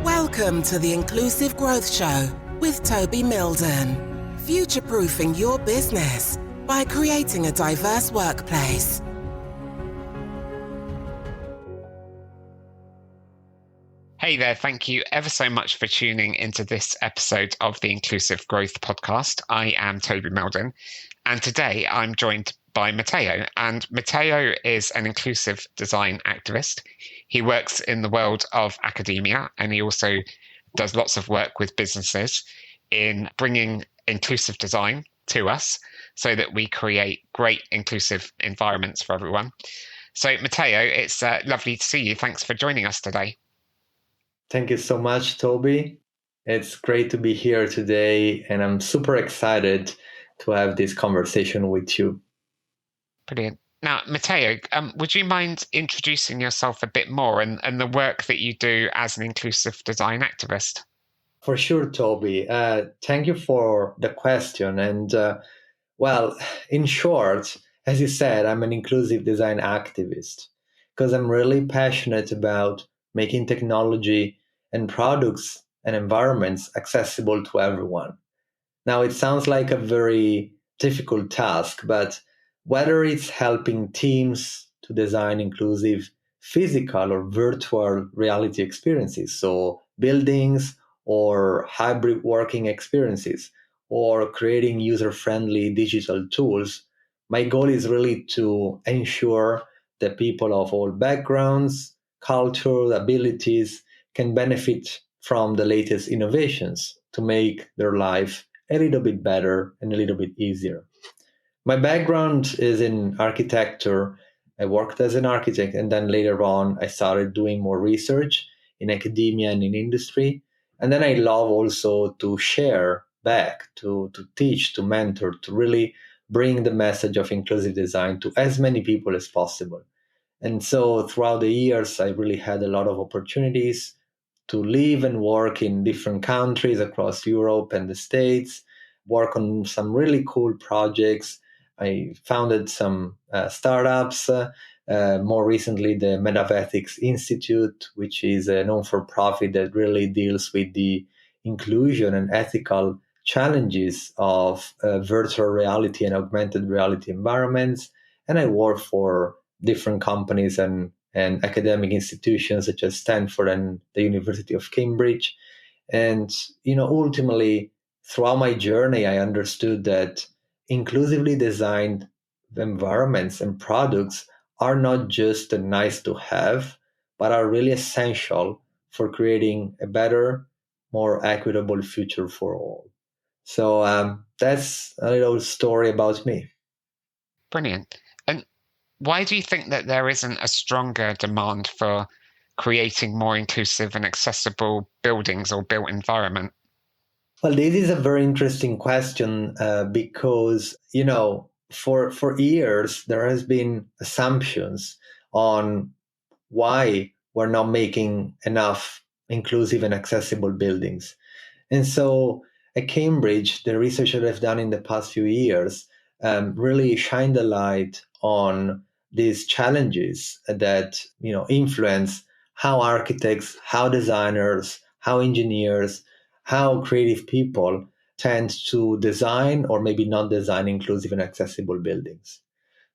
Welcome to the Inclusive Growth Show with Toby Milden. Future-proofing your business by creating a diverse workplace. Hey there, thank you ever so much for tuning into this episode of the Inclusive Growth Podcast. I am Toby Milden, and today I'm joined by Matteo. And Matteo is an inclusive design activist. He works in the world of academia, and he also does lots of work with businesses in bringing inclusive design to us so that we create great inclusive environments for everyone. So Matteo, it's lovely to see you. Thanks for joining us today. Thank you so much, Toby. It's great to be here today, and I'm super excited to have this conversation with you. Brilliant. Now, Matteo, would you mind introducing yourself a bit more and the work that you do as an inclusive design activist? For sure, Toby. Thank you for the question. And well, in short, as you said, I'm an inclusive design activist because I'm really passionate about making technology and products and environments accessible to everyone. Now, it sounds like a very difficult task, but whether it's helping teams to design inclusive physical or virtual reality experiences, so buildings or hybrid working experiences, or creating user-friendly digital tools, my goal is really to ensure that people of all backgrounds, culture, abilities can benefit from the latest innovations to make their life a little bit better and a little bit easier. My background is in architecture. I worked as an architect, and then later on, I started doing more research in academia and in industry. And then I love also to share back, to teach, to mentor, to really bring the message of inclusive design to as many people as possible. And so throughout the years, I really had a lot of opportunities to live and work in different countries across Europe and the States, work on some really cool projects. I founded some startups, more recently the Metaethics Institute, which is a non-for-profit that really deals with the inclusion and ethical challenges of virtual reality and augmented reality environments. And I work for different companies and academic institutions such as Stanford and the University of Cambridge. And, ultimately, throughout my journey, I understood that inclusively designed environments and products are not just a nice to have, but are really essential for creating a better, more equitable future for all. So that's a little story about me. Brilliant. And why do you think that there isn't a stronger demand for creating more inclusive and accessible buildings or built environment? Well, this is a very interesting question because, for years, there has been assumptions on why we're not making enough inclusive and accessible buildings. And so at Cambridge, the research that I've done in the past few years really shined a light on these challenges that, influence how architects, how designers, how engineers, how creative people tend to design or maybe not design inclusive and accessible buildings.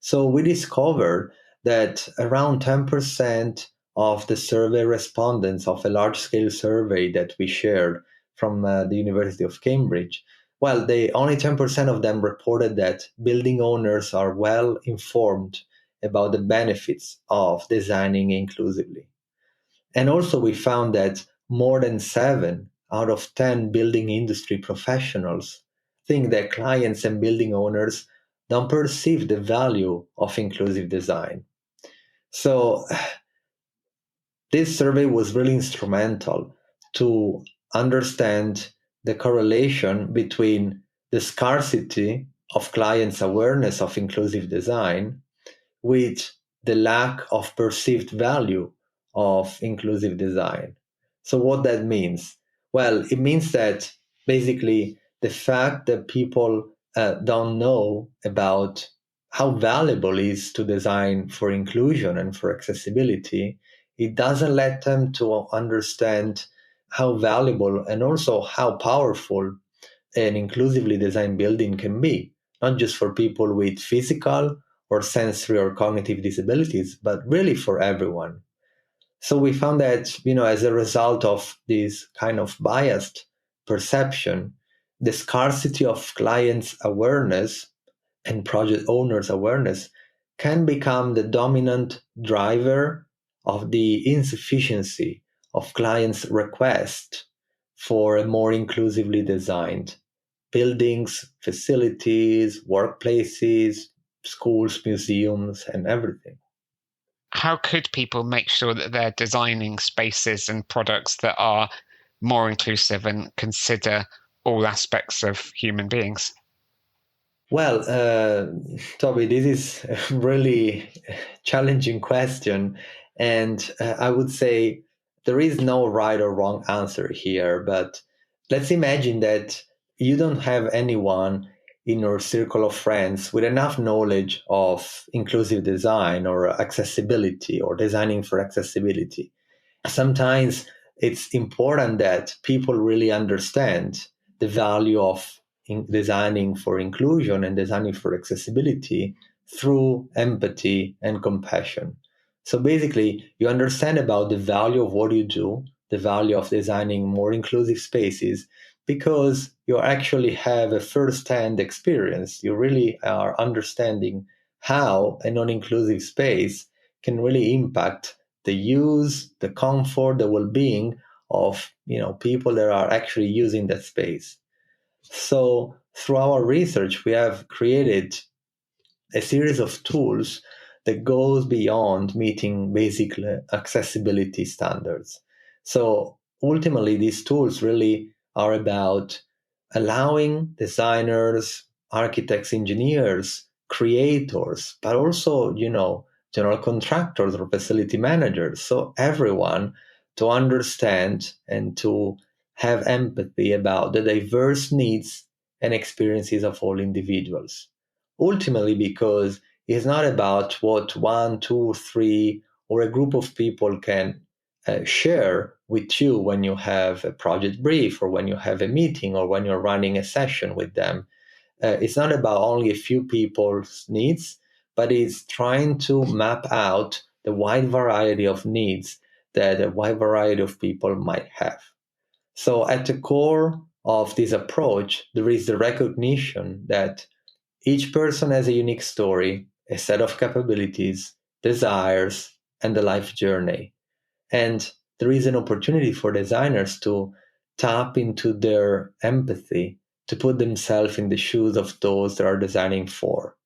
So we discovered that around 10% of the survey respondents of a large-scale survey that we shared from the University of Cambridge, only 10% of them reported that building owners are well informed about the benefits of designing inclusively. And also we found that more than 7 out of 10 building industry professionals think that clients and building owners don't perceive the value of inclusive design. So this survey was really instrumental to understand the correlation between the scarcity of clients' awareness of inclusive design with the lack of perceived value of inclusive design. So what that means? Well, it means that basically the fact that people don't know about how valuable it is to design for inclusion and for accessibility, it doesn't let them to understand how valuable and also how powerful an inclusively designed building can be, not just for people with physical or sensory or cognitive disabilities, but really for everyone. So we found that, as a result of this kind of biased perception, the scarcity of clients' awareness and project owners' awareness can become the dominant driver of the insufficiency of clients' request for a more inclusively designed buildings, facilities, workplaces, schools, museums, and everything. How could people make sure that they're designing spaces and products that are more inclusive and consider all aspects of human beings? Well, Toby, this is a really challenging question. And I would say there is no right or wrong answer here. But let's imagine that you don't have anyone in your circle of friends with enough knowledge of inclusive design or accessibility or designing for accessibility. Sometimes it's important that people really understand the value of designing for inclusion and designing for accessibility through empathy and compassion. So basically, you understand about the value of what you do, the value of designing more inclusive spaces, because you actually have a first-hand experience. You really are understanding how a non-inclusive space can really impact the use, the comfort, the well-being of people that are actually using that space. So through our research, we have created a series of tools that goes beyond meeting basic accessibility standards. So ultimately, these tools really are about allowing designers, architects, engineers, creators, but also, general contractors or facility managers. So everyone to understand and to have empathy about the diverse needs and experiences of all individuals. Ultimately, because it's not about what one, two, three, or a group of people can share with you when you have a project brief or when you have a meeting or when you're running a session with them. It's not about only a few people's needs, but it's trying to map out the wide variety of needs that a wide variety of people might have. So at the core of this approach, there is the recognition that each person has a unique story, a set of capabilities, desires, and a life journey. And there is an opportunity for designers to tap into their empathy, to put themselves in the shoes of those that are designing for.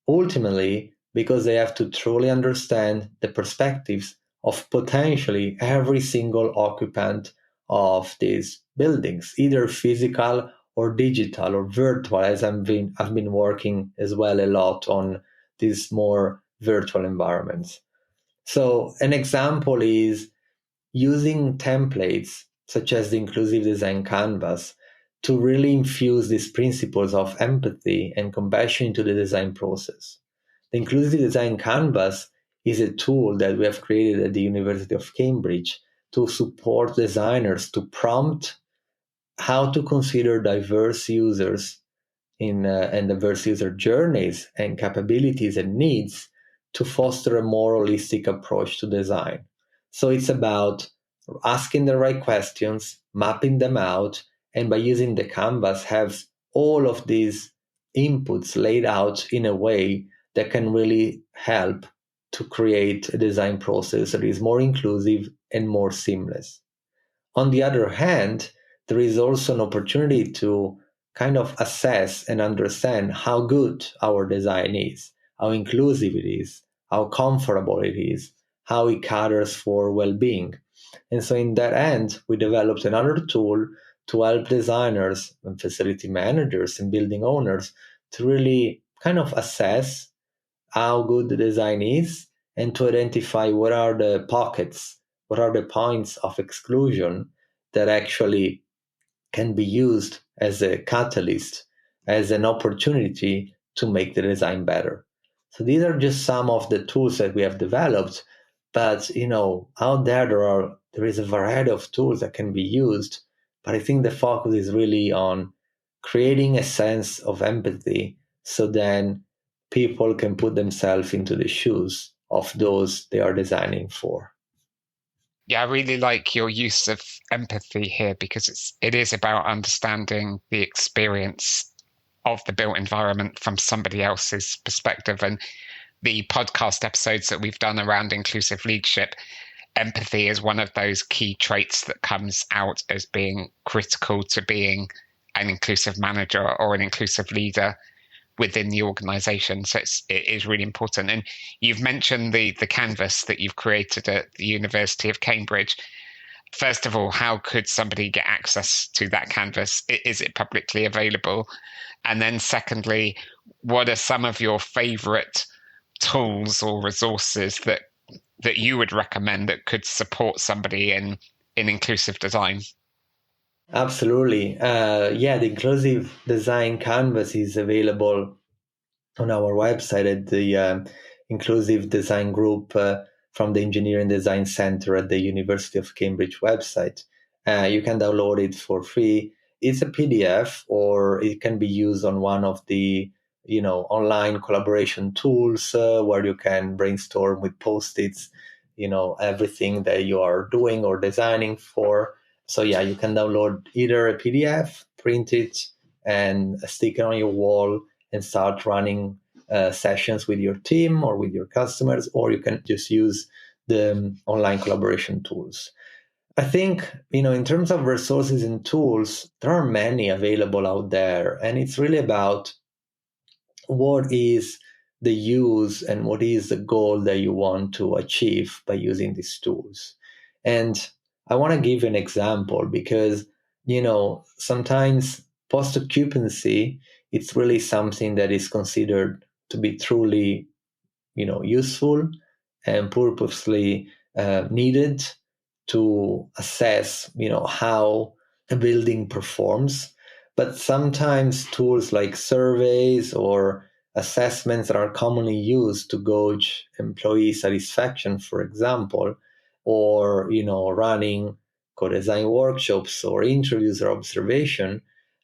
Ultimately, because they have to truly understand the perspectives of potentially every single occupant of these buildings, either physical or digital or virtual, as I've been working as well a lot on these more virtual environments. So an example is using templates such as the Inclusive Design Canvas to really infuse these principles of empathy and compassion into the design process. The Inclusive Design Canvas is a tool that we have created at the University of Cambridge to support designers to prompt how to consider diverse users and diverse user journeys and capabilities and needs to foster a more holistic approach to design. So it's about asking the right questions, mapping them out, and by using the canvas, have all of these inputs laid out in a way that can really help to create a design process that is more inclusive and more seamless. On the other hand, there is also an opportunity to kind of assess and understand how good our design is, how inclusive it is, how comfortable it is, how it caters for well-being. And so in that end, we developed another tool to help designers and facility managers and building owners to really kind of assess how good the design is and to identify what are the pockets, what are the points of exclusion that actually can be used as a catalyst, as an opportunity to make the design better. So these are just some of the tools that we have developed, but out there are there is a variety of tools that can be used, but I think the focus is really on creating a sense of empathy so then people can put themselves into the shoes of those they are designing for. Yeah, I really like your use of empathy here because it is about understanding the experience of the built environment from somebody else's perspective. And the podcast episodes that we've done around inclusive leadership, empathy is one of those key traits that comes out as being critical to being an inclusive manager or an inclusive leader within the organization. So it is really important. And you've mentioned the canvas that you've created at the University of Cambridge. First of all, how could somebody get access to that canvas? Is it publicly available? And then secondly, what are some of your favorite tools or resources that you would recommend that could support somebody in inclusive design? Absolutely. The inclusive design canvas is available on our website at the inclusive design group from the Engineering Design Center at the University of Cambridge website. You can download it for free. It's a PDF, or it can be used on one of the online collaboration tools where you can brainstorm with post-its, everything that you are doing or designing for. So yeah, you can download either a PDF, print it, and stick it on your wall and start running sessions with your team or with your customers, or you can just use the online collaboration tools. I think, in terms of resources and tools, there are many available out there, and it's really about what is the use and what is the goal that you want to achieve by using these tools. And I want to give an example because, sometimes post-occupancy, it's really something that is considered to be truly, useful and purposely needed to assess, how a building performs. But sometimes tools like surveys or assessments that are commonly used to gauge employee satisfaction, for example, or running co-design workshops or interviews or observation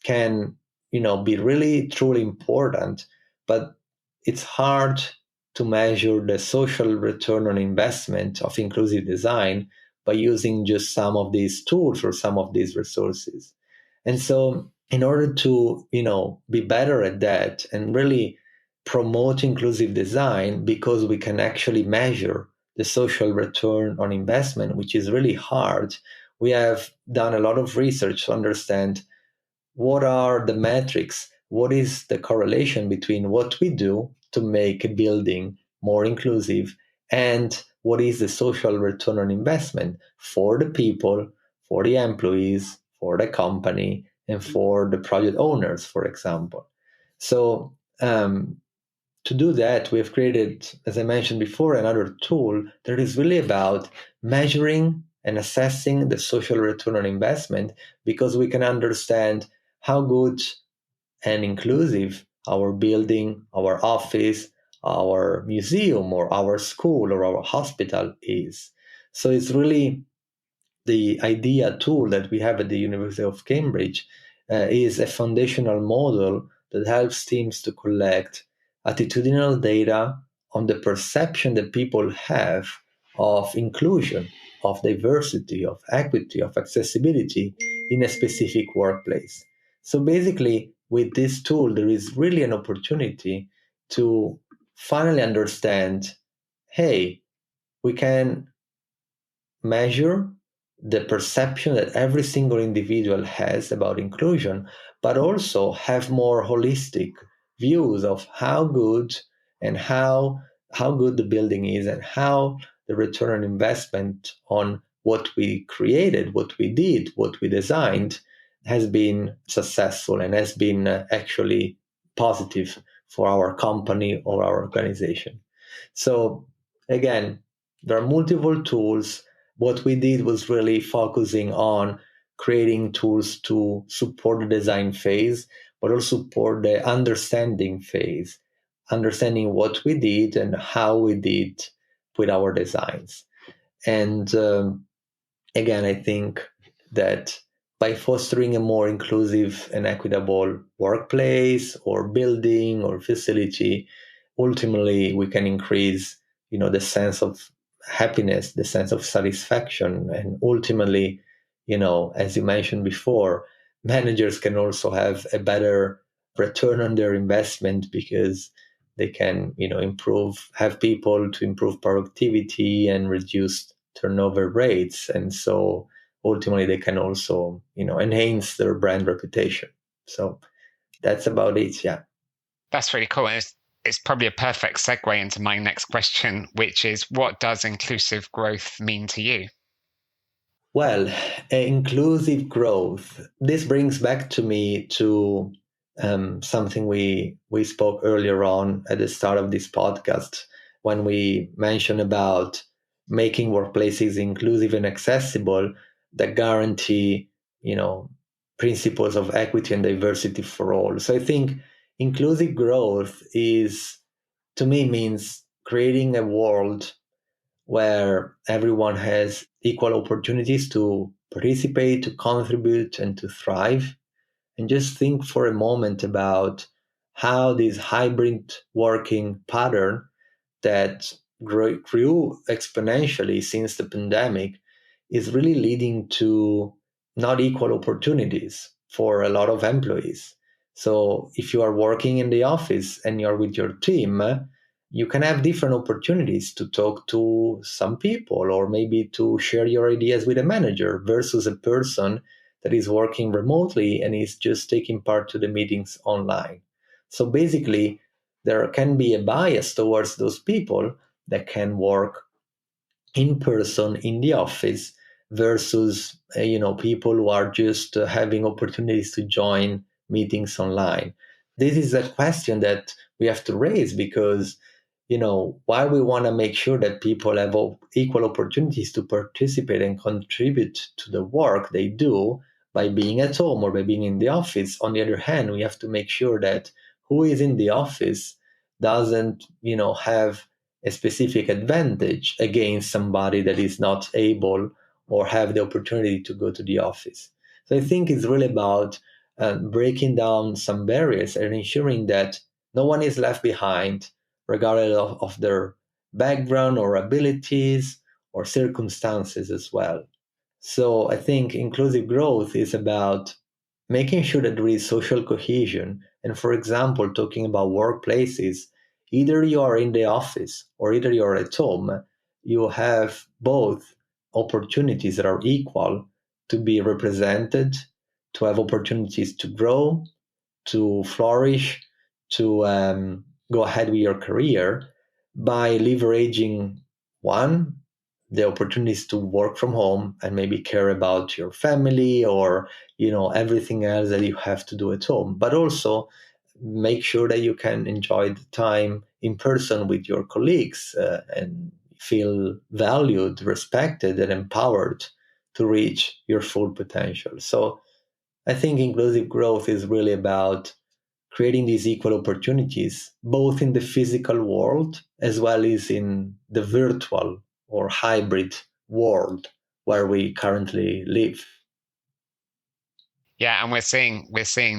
can be really truly important, but it's hard to measure the social return on investment of inclusive design by using just some of these tools or some of these resources. And so in order to, be better at that and really promote inclusive design, because we can actually measure the social return on investment, which is really hard, we have done a lot of research to understand what are the metrics, what is the correlation between what we do to make a building more inclusive and what is the social return on investment for the people, for the employees, for the company, and for the project owners, for example. So to do that, we have created, as I mentioned before, another tool that is really about measuring and assessing the social return on investment, because we can understand how good and inclusive our building, our office, our museum, or our school, or our hospital is. So it's really the IDEA tool that we have at the University of Cambridge is a foundational model that helps teams to collect attitudinal data on the perception that people have of inclusion, of diversity, of equity, of accessibility in a specific workplace. So basically, with this tool, there is really an opportunity to finally understand, hey, we can measure the perception that every single individual has about inclusion, but also have more holistic views of how good and how good the building is and how the return on investment on what we created, what we did, what we designed has been successful and has been actually positive for our company or our organization. So again, there are multiple tools. What we did was really focusing on creating tools to support the design phase, but also support the understanding phase, understanding what we did and how we did with our designs. And again, I think that by fostering a more inclusive and equitable workplace or building or facility, ultimately we can increase, the sense of happiness, the sense of satisfaction, and ultimately, as you mentioned before, managers can also have a better return on their investment because they can, have people to improve productivity and reduce turnover rates, and so ultimately they can also, enhance their brand reputation. So that's about it. Yeah. That's really cool. And it's probably a perfect segue into my next question, which is, what does inclusive growth mean to you? Well, inclusive growth. This brings back to me to something we spoke earlier on at the start of this podcast when we mentioned about making workplaces inclusive and accessible that guarantee, principles of equity and diversity for all. So I think inclusive growth is, to me, means creating a world where everyone has equal opportunities to participate, to contribute, and to thrive. And just think for a moment about how this hybrid working pattern that grew exponentially since the pandemic is really leading to not equal opportunities for a lot of employees. So if you are working in the office and you're with your team, you can have different opportunities to talk to some people or maybe to share your ideas with a manager versus a person that is working remotely and is just taking part to the meetings online. So basically, there can be a bias towards those people that can work in person in the office versus people who are just having opportunities to join meetings online. This is a question that we have to raise because while we want to make sure that people have equal opportunities to participate and contribute to the work they do by being at home or by being in the office, on the other hand, we have to make sure that who is in the office doesn't have a specific advantage against somebody that is not able or have the opportunity to go to the office. So I think it's really about breaking down some barriers and ensuring that no one is left behind, regardless of their background or abilities or circumstances as well. So I think inclusive growth is about making sure that there is social cohesion. And for example, talking about workplaces, either you are in the office or either you're at home, you have both opportunities that are equal to be represented, to have opportunities to grow, to flourish, to go ahead with your career by leveraging one, the opportunities to work from home and maybe care about your family or everything else that you have to do at home, but also make sure that you can enjoy the time in person with your colleagues and feel valued, respected, and empowered to reach your full potential. So I think inclusive growth is really about creating these equal opportunities, both in the physical world as well as in the virtual or hybrid world where we currently live. Yeah, and we're seeing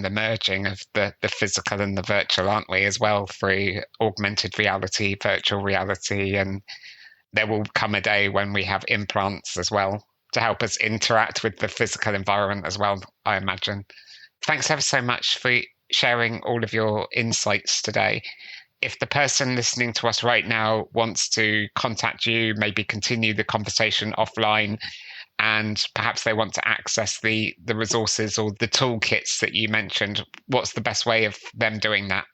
the merging of the physical and the virtual, aren't we, as well, through augmented reality, virtual reality, and there will come a day when we have implants as well to help us interact with the physical environment as well, I imagine. Thanks ever so much for sharing all of your insights today. If the person listening to us right now wants to contact you, maybe continue the conversation offline, and perhaps they want to access the resources or the toolkits that you mentioned, what's the best way of them doing that?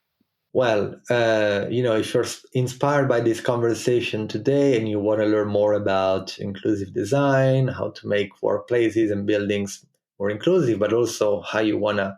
Well, if you're inspired by this conversation today and you want to learn more about inclusive design, how to make workplaces and buildings more inclusive, but also how you want to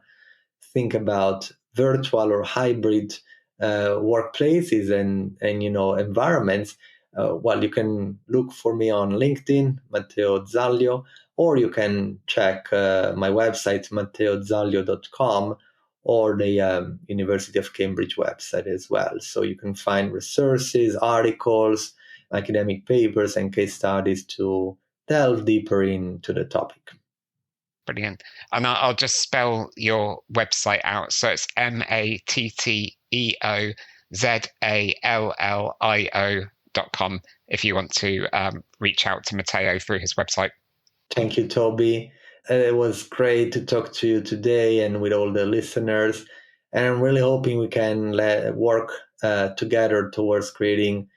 think about virtual or hybrid workplaces and environments, well, you can look for me on LinkedIn, Matteo Zallio, or you can check my website, matteozallio.com, or the University of Cambridge website as well. So you can find resources, articles, academic papers, and case studies to delve deeper into the topic. Brilliant. And I'll just spell your website out. So it's MatteoZallio.com if you want to reach out to Matteo through his website. Thank you, Toby. It was great to talk to you today and with all the listeners. And I'm really hoping we can work together towards creating,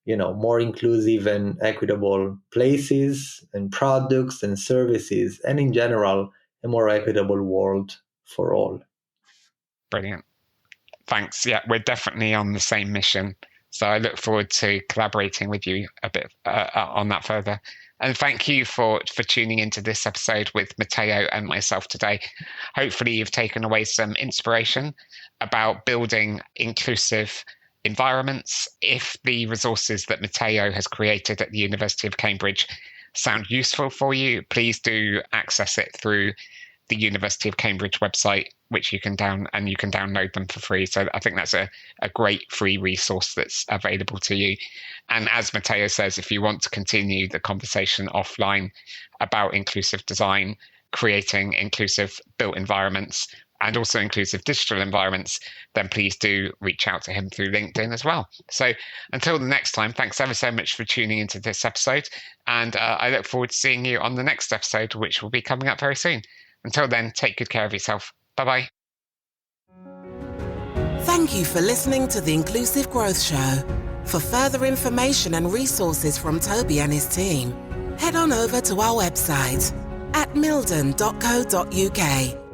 more inclusive and equitable places and products and services, and in general, a more equitable world for all. Brilliant. Thanks. Yeah, we're definitely on the same mission. So I look forward to collaborating with you a bit on that further. And thank you for tuning into this episode with Matteo and myself today. Hopefully you've taken away some inspiration about building inclusive environments. If the resources that Matteo has created at the University of Cambridge sound useful for you, please do access it through the University of Cambridge website, which you can download them for free. So I think that's a great free resource that's available to you. And as Matteo says, if you want to continue the conversation offline about inclusive design, creating inclusive built environments, and also inclusive digital environments, then please do reach out to him through LinkedIn as well. So until the next time, thanks ever so much for tuning into this episode. And I look forward to seeing you on the next episode, which will be coming up very soon. Until then, take good care of yourself. Bye-bye. Thank you for listening to the Inclusive Growth Show. For further information and resources from Toby and his team, head on over to our website at milden.co.uk.